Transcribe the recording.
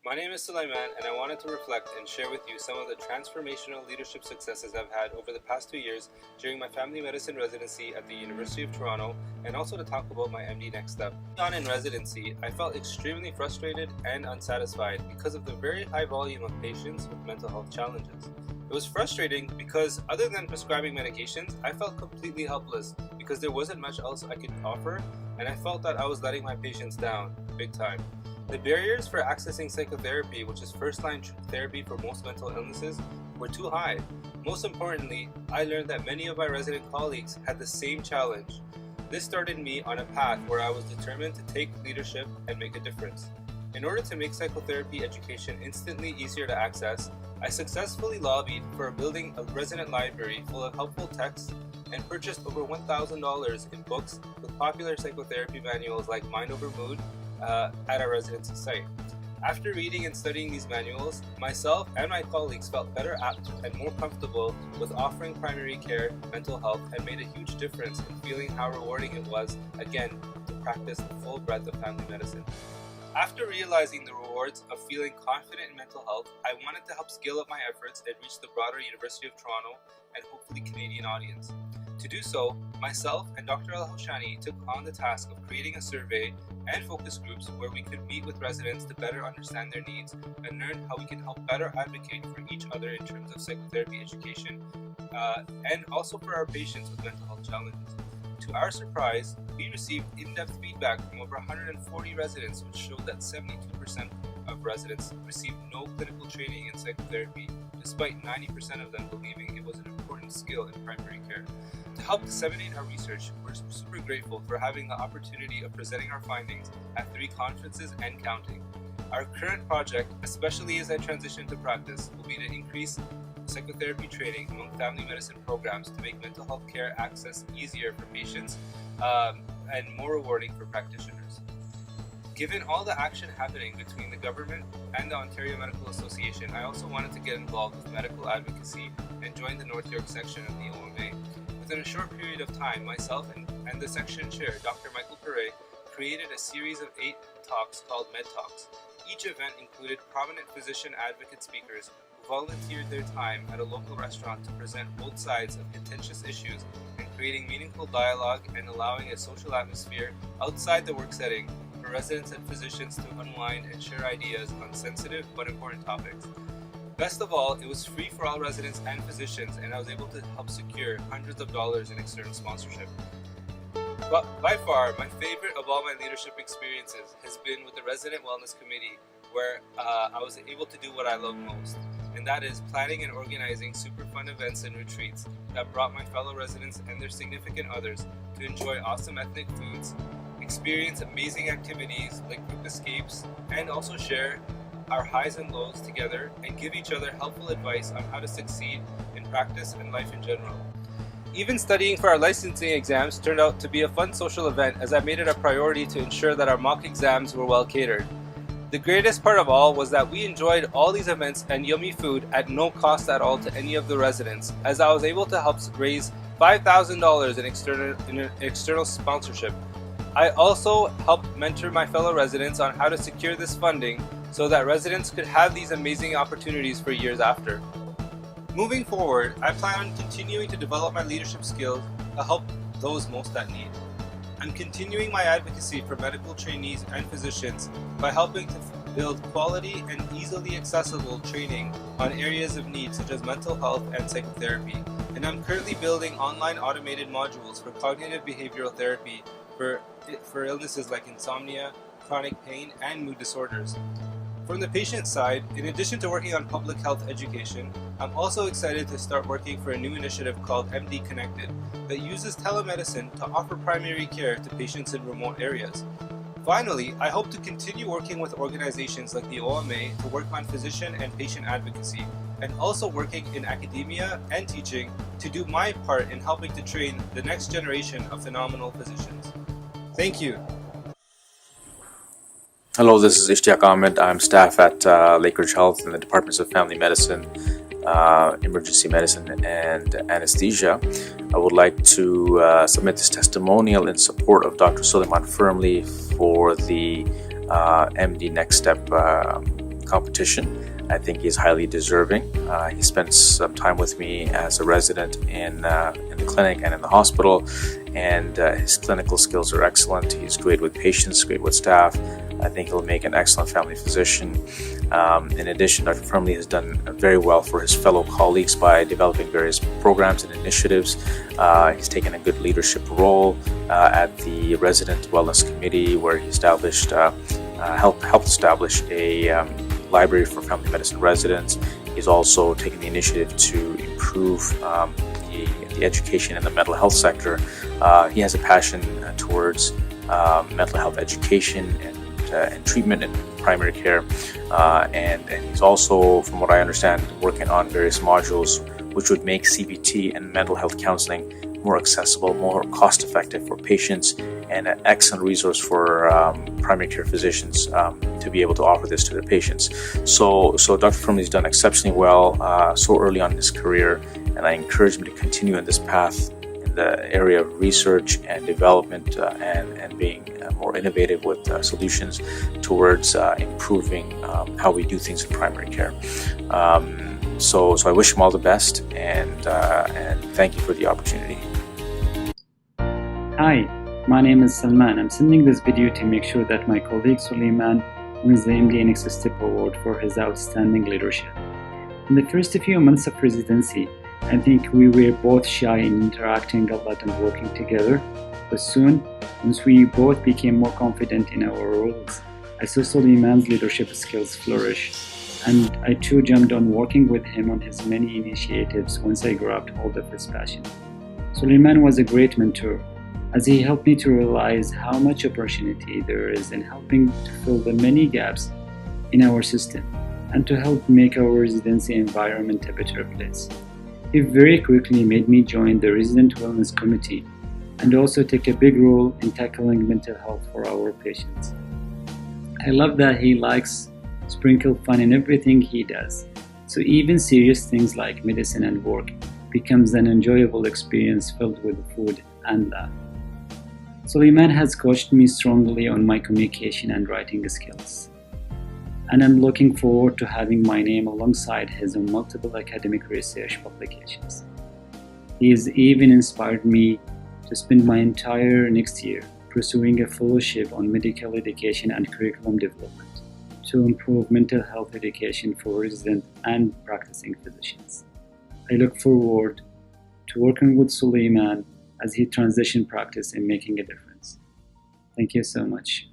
My name is Suleiman, and I wanted to reflect and share with you some of the transformational leadership successes I've had over the past 2 years during my family medicine residency at the University of Toronto, and also to talk about my MDNextStep. On in residency, I felt extremely frustrated and unsatisfied because of the very high volume of patients with mental health challenges. It was frustrating because other than prescribing medications, I felt completely helpless because there wasn't much else I could offer, and I felt that I was letting my patients down big time. The barriers for accessing psychotherapy, which is first-line therapy for most mental illnesses, were too high. Most importantly, I learned that many of my resident colleagues had the same challenge. This started me on a path where I was determined to take leadership and make a difference. In order to make psychotherapy education instantly easier to access, I successfully lobbied for building a resident library full of helpful texts and purchased over $1,000 in books with popular psychotherapy manuals like Mind Over Mood at our residency site. After reading and studying these manuals, myself and my colleagues felt better apt and more comfortable with offering primary care mental health, and made a huge difference in feeling how rewarding it was, again, to practice the full breadth of family medicine. After realizing the rewards of feeling confident in mental health, I wanted to help scale up my efforts and reach the broader University of Toronto and hopefully Canadian audience. To do so, myself and Dr. Al-Hoshani took on the task of creating a survey and focus groups where we could meet with residents to better understand their needs and learn how we can help better advocate for each other in terms of psychotherapy education and also for our patients with mental health challenges. To our surprise, we received in-depth feedback from over 140 residents, which showed that 72% of residents received no clinical training in psychotherapy, despite 90% of them believing it was an important skill in primary care. To help disseminate our research, we're super grateful for having the opportunity of presenting our findings at 3 conferences and counting. Our current project, especially as I transition to practice, will be to increase psychotherapy training among family medicine programs to make mental health care access easier for patients and more rewarding for practitioners. Given all the action happening between the government and the Ontario Medical Association, I also wanted to get involved with medical advocacy and join the North York section of the OMA. Within a short period of time, myself and the section chair, Dr. Michael Perret, created a series of 8 talks called Med Talks. Each event included prominent physician advocate speakers who volunteered their time at a local restaurant to present both sides of contentious issues and creating meaningful dialogue and allowing a social atmosphere outside the work setting for residents and physicians to unwind and share ideas on sensitive but important topics. Best of all, it was free for all residents and physicians, and I was able to help secure hundreds of dollars in external sponsorship. But by far, my favorite of all my leadership experiences has been with the Resident Wellness Committee, where I was able to do what I love most, and that is planning and organizing super fun events and retreats that brought my fellow residents and their significant others to enjoy awesome ethnic foods, experience amazing activities like group escapes, and also share our highs and lows together and give each other helpful advice on how to succeed in practice and life in general. Even studying for our licensing exams turned out to be a fun social event, as I made it a priority to ensure that our mock exams were well catered. The greatest part of all was that we enjoyed all these events and yummy food at no cost at all to any of the residents, as I was able to help raise $5,000 in external sponsorship. I also helped mentor my fellow residents on how to secure this funding so that residents could have these amazing opportunities for years after. Moving forward, I plan on continuing to develop my leadership skills to help those most at need. I'm continuing my advocacy for medical trainees and physicians by helping to build quality and easily accessible training on areas of need such as mental health and psychotherapy. And I'm currently building online automated modules for cognitive behavioral therapy for illnesses like insomnia, chronic pain, and mood disorders. From the patient side, in addition to working on public health education, I'm also excited to start working for a new initiative called MD Connected that uses telemedicine to offer primary care to patients in remote areas. Finally, I hope to continue working with organizations like the OMA to work on physician and patient advocacy, and also working in academia and teaching to do my part in helping to train the next generation of phenomenal physicians. Thank you. Hello, this is Ishtiaq Ahmed. I'm staff at Lakeridge Health in the Departments of Family Medicine, Emergency Medicine, and Anesthesia. I would like to submit this testimonial in support of Dr. Suleiman Furmli for the MDNextStep competition. I think he's highly deserving. He spent some time with me as a resident in the clinic and in the hospital, and his clinical skills are excellent. He's great with patients, great with staff. I think he'll make an excellent family physician. In addition, Dr. Furmli has done very well for his fellow colleagues by developing various programs and initiatives. He's taken a good leadership role at the Resident Wellness Committee, where he established, helped establish a library for family medicine residents. He's also taken the initiative to improve the education in the mental health sector. He has a passion towards mental health education and treatment in primary care, and he's also, from what I understand, working on various modules which would make CBT and mental health counseling more accessible, more cost-effective for patients, and an excellent resource for primary care physicians to be able to offer this to their patients. So Dr. Furmli's done exceptionally well so early on in his career, and I encourage him to continue in this path in the area of research and development and being more innovative with solutions towards improving how we do things in primary care. So I wish him all the best, and thank you for the opportunity. Hi, my name is Suleiman. I'm sending this video to make sure that my colleague Suleiman wins the MDNextStep award for his outstanding leadership. In the first few months of residency, I think we were both shy in interacting a lot and working together, but soon, once we both became more confident in our roles, I saw Suleiman's leadership skills flourish, and I too jumped on working with him on his many initiatives once I grabbed hold of his passion. Suleiman was a great mentor, as he helped me to realize how much opportunity there is in helping to fill the many gaps in our system and to help make our residency environment a better place. He very quickly made me join the Resident Wellness Committee and also take a big role in tackling mental health for our patients. I love that he likes sprinkle fun in everything he does, so even serious things like medicine and work becomes an enjoyable experience filled with food and laugh. Suleiman has coached me strongly on my communication and writing skills, and I'm looking forward to having my name alongside his on multiple academic research publications. He has even inspired me to spend my entire next year pursuing a fellowship on medical education and curriculum development to improve mental health education for resident and practicing physicians. I look forward to working with Suleiman as he transitions practice in making a difference. Thank you so much.